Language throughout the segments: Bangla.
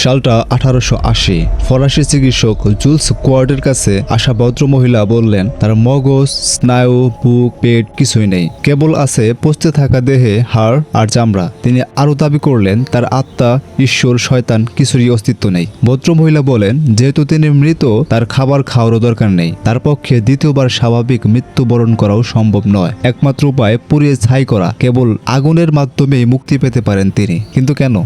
সালটা 1880। ফরাসি চিকিৎসক জুলস কোয়ার্ডের কাছে আসা ভদ্রমহিলা বললেন তার মগজ, স্নায়ু, বুক, পেট কিছুই নেই, কেবল আছে পচতে থাকা দেহে হাড় আর চামড়া। তিনি আরো দাবি করলেন তার আত্মা, ঈশ্বর, শয়তান কিছুরই অস্তিত্ব নেই। ভদ্রমহিলা বলেন যেহেতু তিনি মৃত, তার খাবার খাওয়ারও দরকার নেই। তার পক্ষে দ্বিতীয়বার স্বাভাবিক মৃত্যুবরণ করাও সম্ভব নয়। একমাত্র উপায় পুড়িয়ে ছাই করা। কেবল আগুনের মাধ্যমেই মুক্তি পেতে পারেন তিনি। কিন্তু কেন?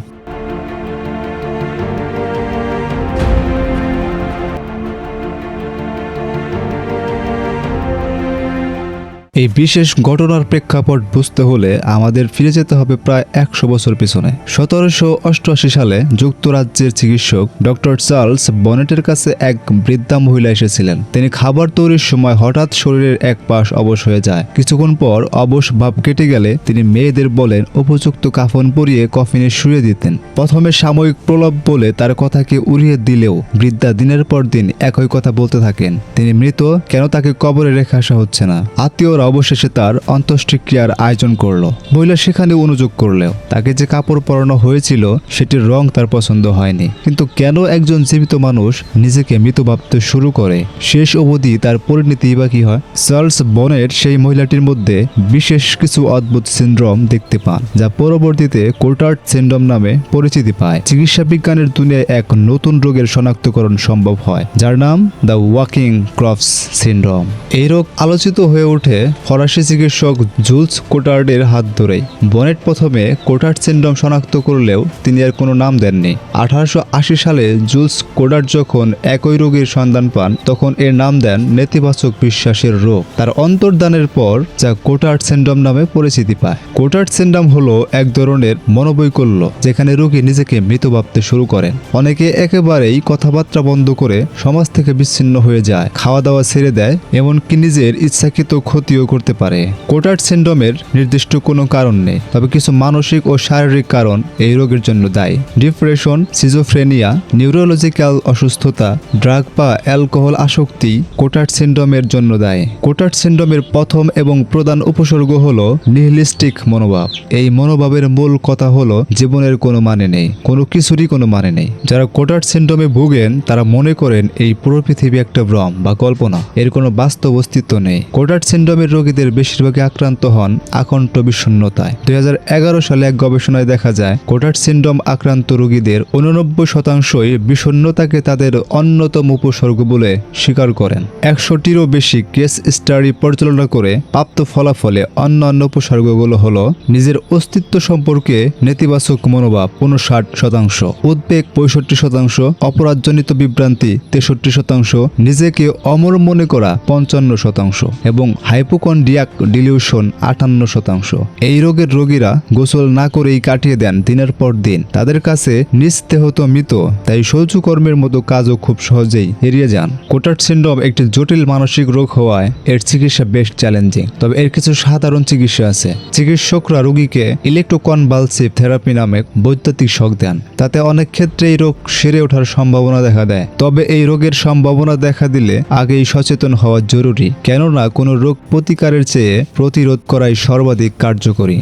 এই বিশেষ ঘটনার প্রেক্ষাপট বুঝতে হলে আমাদের ফিরে যেতে হবে প্রায় 100 বছর পিছনে। 1788 সালে যুক্তরাজ্যের চিকিৎসক ডক্টর চার্লস বনেটের কাছে এক বৃদ্ধা মহিলা এসেছিলেন। তিনি খাবার তৈরির সময় হঠাৎ শরীরের এক পাশ অবশ হয়ে যায়। কিছুক্ষণ পর অবশ ভাব কেটে গেলে তিনি মেয়েদের বলেন উপযুক্ত কাফন পরিয়ে কফিনে শুয়ে দিতেন। প্রথমে সাময়িক প্রলোভ বলে তার কথাকে উড়িয়ে দিলেও বৃদ্ধা দিনের পর দিন একই কথা বলতে থাকেন, তিনি মৃত, কেন তাকে কবরে রেখে আসা হচ্ছে না। আত্মীয়রা অবশেষে তার অন্ত্যেষ্টিক্রিয়ার আয়োজন করলো। মহিলা সেখানে অনুযোগ করলেও তাকে যে কাপড় পরানো হয়েছিল সেটির রং তার পছন্দ হয়নি। কিন্তু কেন একজন জীবিত মানুষ নিজেকে মৃত ভাবতে শুরু করে? শেষ অবধি তার পরিণতি বা কি হয়? চার্লস বনেট সেই মহিলাটির মধ্যে বিশেষ কিছু অদ্ভুত সিনড্রোম দেখতে পান, যা পরবর্তীতে কোটার্ড সিনড্রোম নামে পরিচিতি পায়। চিকিৎসা বিজ্ঞানের দুনিয়ায় এক নতুন রোগের শনাক্তকরণ সম্ভব হয়, যার নাম দ্য ওয়াকিং কর্পস সিনড্রোম। এই রোগ আলোচিত হয়ে ওঠে ফরাসি চিকিৎসক জুলস কোটার্ডের হাত ধরেই। বনেট প্রথমে কোটার্ড সিনড্রোম শনাক্ত করলেও তিনি আর কোনো নাম দেননি। 1880 সালে জুলস কোটার্ড যখন একই রোগীর সন্ধান পান, তখন এর নাম দেন নেতিবাচক বিশ্বাসের রোগ। তার অন্তর্দানের পর যা কোটার্ড সিনড্রোম নামে পরিচিতি পায়। কোটার্ড সিনড্রোম হলো এক ধরনের মনোবৈকল্য, যেখানে রোগী নিজেকে মৃত ভাবতে শুরু করেন। অনেকে একেবারেই কথাবার্তা বন্ধ করে সমাজ থেকে বিচ্ছিন্ন হয়ে যায়, খাওয়া দাওয়া ছেড়ে দেয়, এমনকি নিজের ইচ্ছাকৃত ক্ষতিও করতে পারে। কোটার্ড সিনড্রোমের নির্দিষ্ট কোনো কারণ নেই, তবে কিছু মানসিক ও শারীরিক কারণ এই রোগের জন্য দায়ী। ডিপ্রেশন, সিজোফ্রেনিয়া, নিউরোলজিক্যাল অসুস্থতা, ড্রাগ বা অ্যালকোহল আসক্তি কোটার্ড সিনড্রোমের জন্য দায়ী। কোটার্ড সিনড্রোমের প্রথম এবং প্রধান উপসর্গ হলো নিহিলিস্টিক মনোভাব। এই মনোভাবের মূল কথা হলো জীবনের কোনো মানে নেই, কোনো কিছুরই কোনো মানে নেই। যারা কোটার্ড সিনড্রোমে ভুগেন তারা মনে করেন এই পুরো পৃথিবী একটা ভ্রম বা কল্পনা, এর কোনো বাস্তব অস্তিত্ব নেই। কোটার্ড সিনড্রোমের রোগীদের বেশিরভাগই আক্রান্ত হন আকণ্ঠ বিষণ্ণতায়। 2011 সালে এক গবেষণায় দেখা যায় কোটার্ড সিনড্রোম আক্রান্ত রোগীদের 89%ই বিষণ্ণতাকে তাদের অন্যতম উপসর্গ বলে স্বীকার করেন। 100টিরও বেশি কেস স্টাডি পরিচালনা করে প্রাপ্ত ফলাফলে অন্যান্য উপসর্গগুলো হলো নিজের অস্তিত্ব সম্পর্কে নেতিবাচক মনোভাব 59%, উদ্বেগ 65%, অপরাধজনিত বিভ্রান্তি 63%, নিজেকে অমর মনে করা 55% এবং হাইপোকন্ড্রিয়াক ডিলিউশন 58%। এই রোগের রোগীরা গোসল না করেই কাটিয়ে দেন দিনের পর দিন। তাদের কাছে নিস্তেহত মৃত, তাই শৌচকর্মের মতো কাজও খুব সহজেই এড়িয়ে যান। কোটার্ড সিনড্রোম একটি জটিল মানসিক রোগ হওয়ায় এর চিকিৎসা বেশ চ্যালেঞ্জিং, তবে এর কিছু সাধারণ চিকিৎসা আছে। চিকিৎসকরা রোগীকে ইলেকট্রোকনভালসিভ থেরাপি নামে বৈদ্যুতিক শক দেন, তাতে অনেক ক্ষেত্রে এই রোগ সেরে ওঠার সম্ভাবনা দেখা দেয়। তবে এই রোগের সম্ভাবনা দেখা দিলে আগেই সচেতন হওয়া জরুরি, কেননা কোনো রোগ প্রতিকারের চেয়ে প্রতিরোধ করাই সর্বাধিক কার্যকরী।